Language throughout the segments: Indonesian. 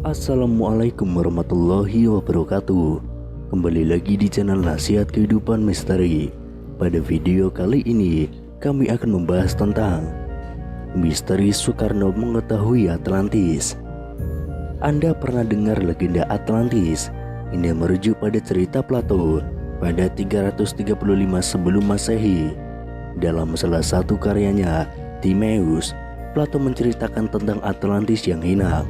Assalamualaikum warahmatullahi wabarakatuh. Kembali lagi di channel Nasihat Kehidupan Misteri. Pada video kali ini kami akan membahas tentang misteri Soekarno mengetahui Atlantis. Anda pernah dengar legenda Atlantis? Ini merujuk pada cerita Plato pada 335 sebelum Masehi. Dalam salah satu karyanya, Timaeus, Plato menceritakan tentang Atlantis yang hilang.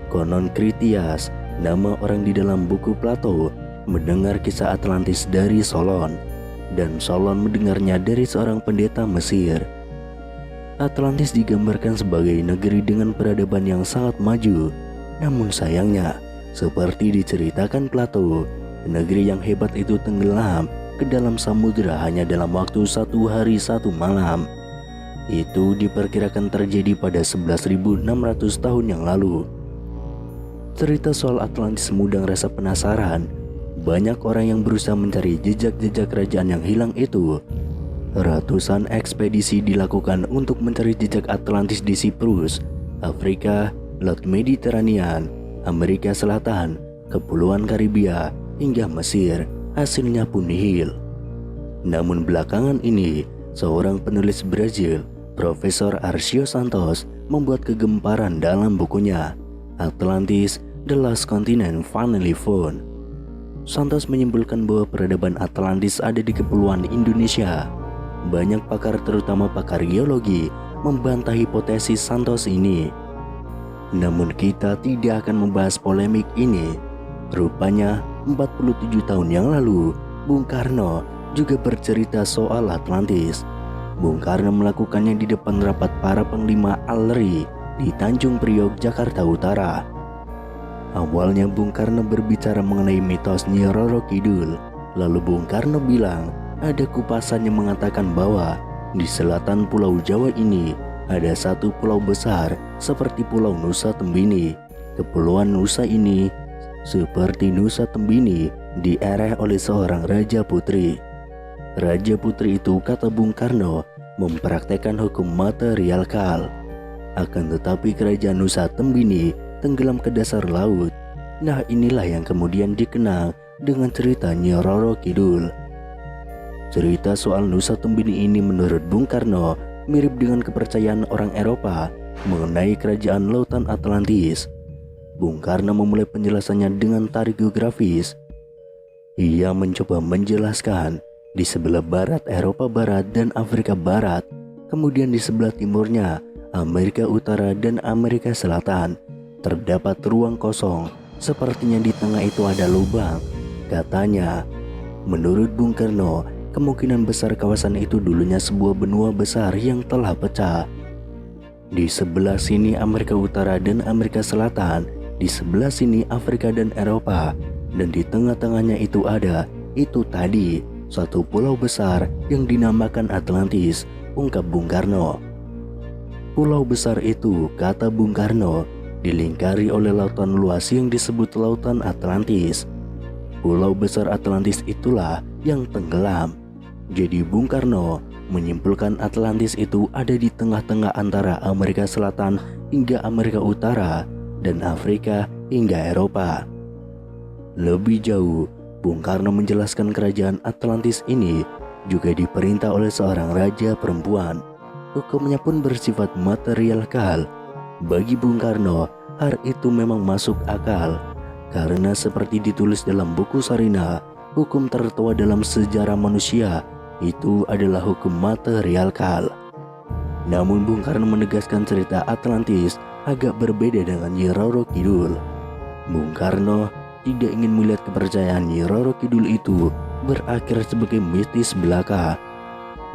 Konon Kritias, nama orang di dalam buku Plato, mendengar kisah Atlantis dari Solon, dan Solon mendengarnya dari seorang pendeta Mesir. Atlantis digambarkan sebagai negeri dengan peradaban yang sangat maju. Namun sayangnya, seperti diceritakan Plato, negeri yang hebat itu tenggelam ke dalam samudera hanya dalam waktu 1 hari 1 malam. Itu diperkirakan terjadi pada 11.600 tahun yang lalu. Cerita soal Atlantis mengundang rasa penasaran. Banyak orang yang berusaha mencari jejak-jejak kerajaan yang hilang itu. Ratusan ekspedisi dilakukan untuk mencari jejak Atlantis di Siprus, Afrika, Laut Mediterania, Amerika Selatan, Kepulauan Karibia, hingga Mesir. Hasilnya pun nihil. Namun belakangan ini, seorang penulis Brazil, Profesor Arcio Santos, membuat kegemparan dalam bukunya Atlantis, The Last Continent Finally Found. Santos menyimpulkan bahwa peradaban Atlantis ada di Kepulauan Indonesia. Banyak pakar, terutama pakar geologi, membantah hipotesis Santos ini. Namun kita tidak akan membahas polemik ini. Rupanya 47 tahun yang lalu, Bung Karno juga bercerita soal Atlantis. Bung Karno melakukannya di depan rapat para panglima ALRI di Tanjung Priok, Jakarta Utara. Awalnya Bung Karno berbicara mengenai mitos Nyi Roro Kidul. Lalu Bung Karno bilang ada kupasan yang mengatakan bahwa di selatan Pulau Jawa ini ada satu pulau besar seperti Pulau Nusa Tembini. Kepulauan Nusa ini seperti Nusa Tembini diereh oleh seorang Raja Putri. Raja Putri itu, kata Bung Karno, mempraktekkan hukum materialkal. Akan tetapi kerajaan Nusa Tembini tenggelam ke dasar laut. Nah, inilah yang kemudian dikenal dengan cerita Nyi Roro Kidul. Cerita soal Nusa Tembini ini menurut Bung Karno mirip dengan kepercayaan orang Eropa mengenai kerajaan lautan Atlantis. Bung Karno memulai penjelasannya dengan tarik geografis. Ia mencoba menjelaskan di sebelah barat Eropa Barat dan Afrika Barat, kemudian di sebelah timurnya Amerika Utara dan Amerika Selatan terdapat ruang kosong, sepertinya di tengah itu ada lubang. Katanya, menurut Bung Karno, kemungkinan besar kawasan itu dulunya sebuah benua besar yang telah pecah. Di sebelah sini Amerika Utara dan Amerika Selatan, di sebelah sini Afrika dan Eropa, dan di tengah-tengahnya itu tadi suatu pulau besar yang dinamakan Atlantis, ungkap Bung Karno. Pulau besar itu, kata Bung Karno, dilingkari oleh lautan luas yang disebut Lautan Atlantis. Pulau besar Atlantis itulah yang tenggelam. Jadi Bung Karno menyimpulkan Atlantis itu ada di tengah-tengah antara Amerika Selatan hingga Amerika Utara dan Afrika hingga Eropa. Lebih jauh, Bung Karno menjelaskan kerajaan Atlantis ini juga diperintah oleh seorang raja perempuan. Hukumnya pun bersifat materialkal. Bagi Bung Karno, hal itu memang masuk akal, karena seperti ditulis dalam buku Sarina, hukum tertua dalam sejarah manusia itu adalah hukum materialkal. Namun Bung Karno menegaskan cerita Atlantis agak berbeda dengan Nyi Roro Kidul. Bung Karno tidak ingin melihat kepercayaan Nyi Roro Kidul itu berakhir sebagai mistis belaka.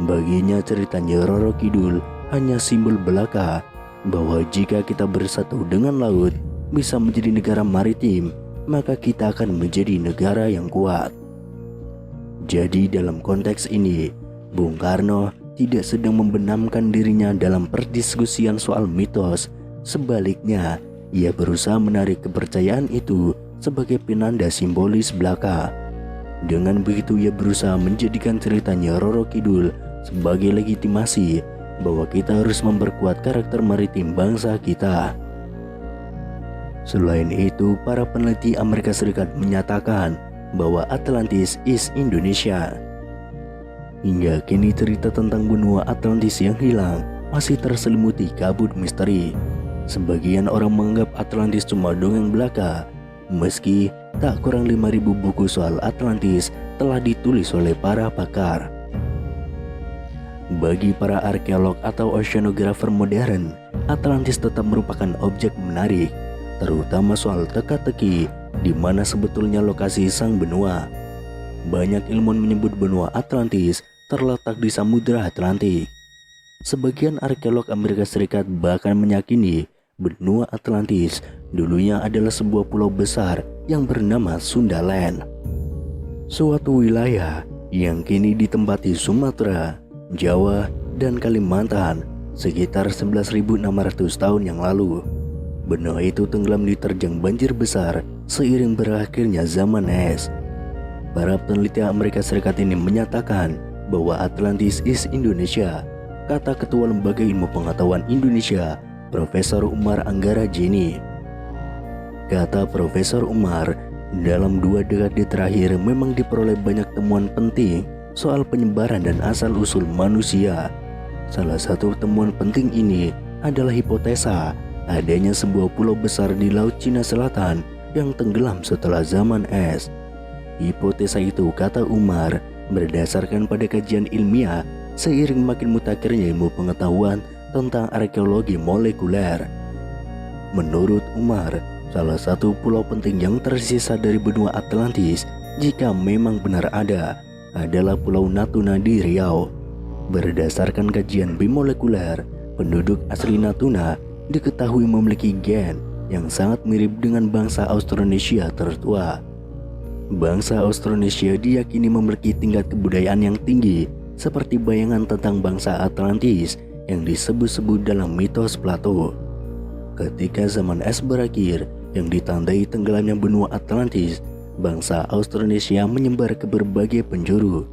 Baginya cerita Nyi Roro Kidul hanya simbol belaka, bahwa jika kita bersatu dengan laut bisa menjadi negara maritim, maka kita akan menjadi negara yang kuat. Jadi dalam konteks ini, Bung Karno tidak sedang membenamkan dirinya dalam perdiskusian soal mitos. Sebaliknya, ia berusaha menarik kepercayaan itu sebagai penanda simbolis belaka. Dengan begitu ia berusaha menjadikan cerita Nyi Roro Kidul sebagai legitimasi bahwa kita harus memperkuat karakter maritim bangsa kita. Selain itu, para peneliti Amerika Serikat menyatakan bahwa Atlantis is Indonesia. Hingga kini cerita tentang benua Atlantis yang hilang masih terselimuti kabut misteri. Sebagian orang menganggap Atlantis cuma dongeng belaka, meski tak kurang 5.000 buku soal Atlantis telah ditulis oleh para pakar. Bagi para arkeolog atau oceanographer modern, Atlantis tetap merupakan objek menarik, terutama soal teka-teki di mana sebetulnya lokasi sang benua. Banyak ilmuwan menyebut benua Atlantis terletak di Samudra Atlantik. Sebagian arkeolog Amerika Serikat bahkan meyakini benua Atlantis dulunya adalah sebuah pulau besar yang bernama Sundaland, suatu wilayah yang kini ditempati Sumatera, Jawa, dan Kalimantan sekitar 11.600 tahun yang lalu. Benua itu tenggelam diterjang banjir besar seiring berakhirnya zaman es. Para peneliti Amerika Serikat ini menyatakan bahwa Atlantis is Indonesia, kata Ketua Lembaga Ilmu Pengetahuan Indonesia, Profesor Umar Anggara Jeni. Kata Profesor Umar, dalam 2 dekade terakhir memang diperoleh banyak temuan penting soal penyebaran dan asal-usul manusia. Salah satu temuan penting ini adalah hipotesa adanya sebuah pulau besar di Laut Cina Selatan yang tenggelam setelah zaman es. Hipotesa itu, kata Umar, berdasarkan pada kajian ilmiah seiring makin mutakhirnya ilmu pengetahuan tentang arkeologi molekuler. Menurut Umar, salah satu pulau penting yang tersisa dari benua Atlantis, jika memang benar ada, adalah Pulau Natuna di Riau. Berdasarkan kajian bimolekuler, penduduk asli Natuna diketahui memiliki gen yang sangat mirip dengan bangsa Austronesia tertua. Bangsa Austronesia diyakini memiliki tingkat kebudayaan yang tinggi, seperti bayangan tentang bangsa Atlantis yang disebut-sebut dalam mitos Plato. Ketika zaman es berakhir yang ditandai tenggelamnya benua Atlantis, bangsa Austronesia menyebar ke berbagai penjuru.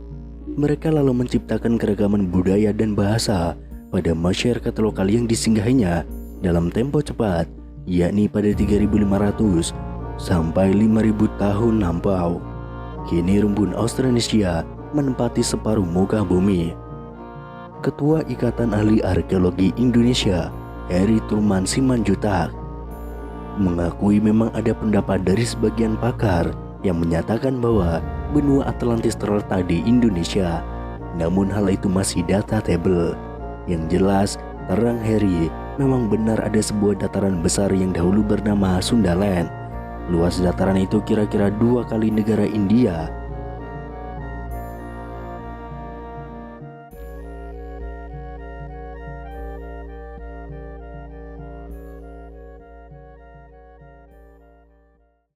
Mereka lalu menciptakan keragaman budaya dan bahasa pada masyarakat lokal yang disinggahinya dalam tempo cepat, yakni pada 3.500 sampai 5.000 tahun lampau. Kini rumpun Austronesia menempati separuh muka bumi. Ketua Ikatan Ahli Arkeologi Indonesia, Heri Tulman Simanjutak, mengakui memang ada pendapat dari sebagian pakar yang menyatakan bahwa benua Atlantis terletak di Indonesia. Namun hal itu masih debatable. Yang jelas, terang Heri, memang benar ada sebuah dataran besar yang dahulu bernama Sundaland. Luas dataran itu kira-kira 2 kali negara India